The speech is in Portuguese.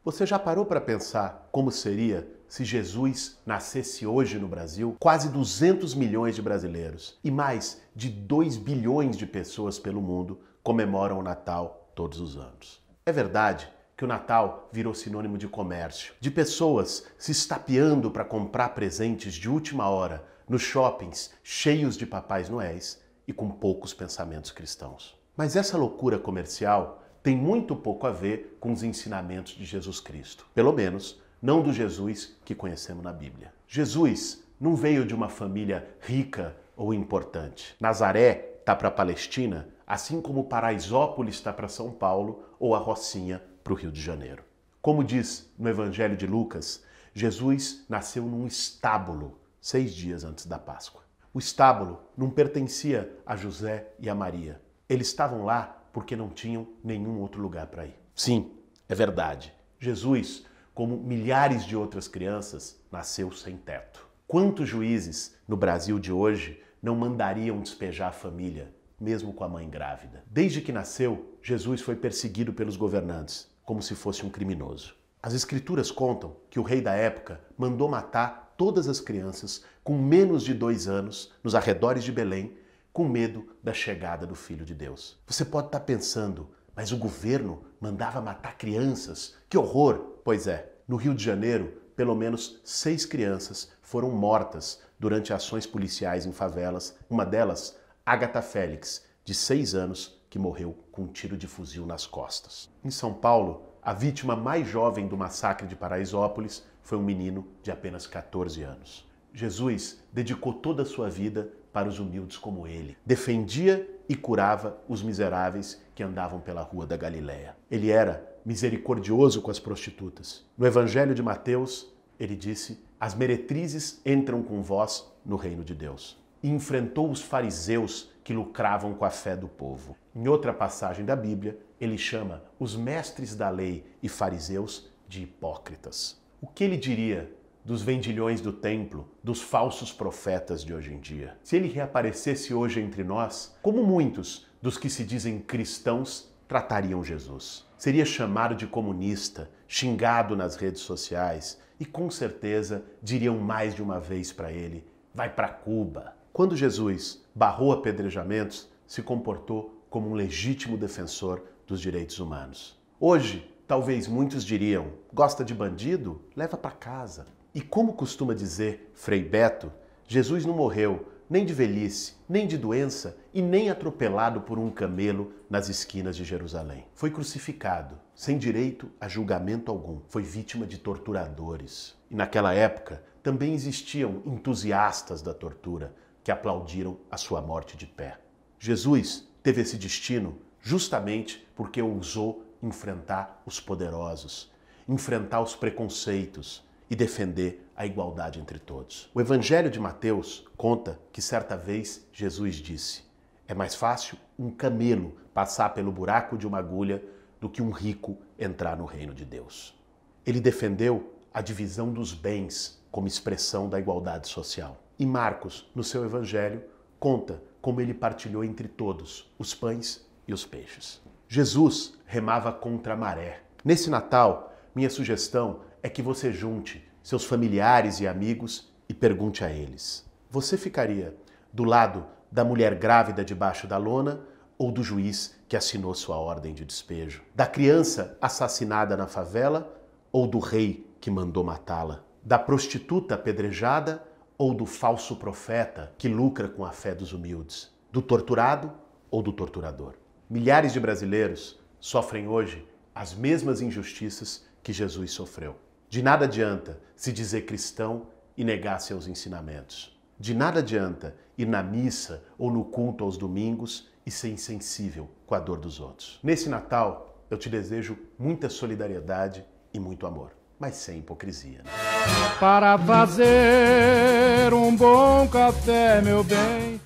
Você já parou para pensar como seria se Jesus nascesse hoje no Brasil? Quase 200 milhões de brasileiros e mais de 2 bilhões de pessoas pelo mundo comemoram o Natal todos os anos. É verdade que o Natal virou sinônimo de comércio, de pessoas se estapeando para comprar presentes de última hora nos shoppings cheios de Papais Noéis e com poucos pensamentos cristãos. Mas essa loucura comercial tem muito pouco a ver com os ensinamentos de Jesus Cristo. Pelo menos, não do Jesus que conhecemos na Bíblia. Jesus não veio de uma família rica ou importante. Nazaré está para a Palestina, assim como Paraisópolis está para São Paulo ou a Rocinha para o Rio de Janeiro. Como diz no Evangelho de Lucas, Jesus nasceu num estábulo 6 dias antes da Páscoa. O estábulo não pertencia a José e a Maria. Eles estavam lá porque não tinham nenhum outro lugar para ir. Sim, é verdade. Jesus, como milhares de outras crianças, nasceu sem teto. Quantos juízes no Brasil de hoje não mandariam despejar a família, mesmo com a mãe grávida? Desde que nasceu, Jesus foi perseguido pelos governantes, como se fosse um criminoso. As escrituras contam que o rei da época mandou matar todas as crianças com menos de 2 anos nos arredores de Belém, com medo da chegada do Filho de Deus. Você pode estar pensando, mas o governo mandava matar crianças? Que horror! Pois é, no Rio de Janeiro, pelo menos 6 crianças foram mortas durante ações policiais em favelas. Uma delas, Agatha Félix, de 6 anos, que morreu com um tiro de fuzil nas costas. Em São Paulo, a vítima mais jovem do massacre de Paraisópolis foi um menino de apenas 14 anos. Jesus dedicou toda a sua vida para os humildes como ele. Defendia e curava os miseráveis que andavam pela rua da Galileia. Ele era misericordioso com as prostitutas. No Evangelho de Mateus, ele disse: "As meretrizes entram com vós no reino de Deus." E enfrentou os fariseus que lucravam com a fé do povo. Em outra passagem da Bíblia, ele chama os mestres da lei e fariseus de hipócritas. O que ele diria dos vendilhões do templo, dos falsos profetas de hoje em dia? Se ele reaparecesse hoje entre nós, como muitos dos que se dizem cristãos tratariam Jesus? Seria chamado de comunista, xingado nas redes sociais e com certeza diriam mais de uma vez para ele: "Vai para Cuba." Quando Jesus barrou apedrejamentos, se comportou como um legítimo defensor dos direitos humanos. Hoje, talvez muitos diriam: "Gosta de bandido? Leva para casa." E como costuma dizer Frei Beto, Jesus não morreu nem de velhice, nem de doença e nem atropelado por um camelo nas esquinas de Jerusalém. Foi crucificado, sem direito a julgamento algum. Foi vítima de torturadores. E naquela época também existiam entusiastas da tortura que aplaudiram a sua morte de pé. Jesus teve esse destino justamente porque ousou enfrentar os poderosos, enfrentar os preconceitos e defender a igualdade entre todos. O Evangelho de Mateus conta que certa vez Jesus disse: "É mais fácil um camelo passar pelo buraco de uma agulha do que um rico entrar no reino de Deus." Ele defendeu a divisão dos bens como expressão da igualdade social. E Marcos, no seu Evangelho, conta como ele partilhou entre todos os pães e os peixes. Jesus remava contra a maré. Nesse Natal, minha sugestão é que você junte seus familiares e amigos e pergunte a eles: você ficaria do lado da mulher grávida debaixo da lona ou do juiz que assinou sua ordem de despejo? Da criança assassinada na favela ou do rei que mandou matá-la? Da prostituta apedrejada ou do falso profeta que lucra com a fé dos humildes? Do torturado ou do torturador? Milhares de brasileiros sofrem hoje as mesmas injustiças que Jesus sofreu. De nada adianta se dizer cristão e negar seus ensinamentos. De nada adianta ir na missa ou no culto aos domingos e ser insensível com a dor dos outros. Nesse Natal, eu te desejo muita solidariedade e muito amor, mas sem hipocrisia, né? Para fazer um bom café, meu bem.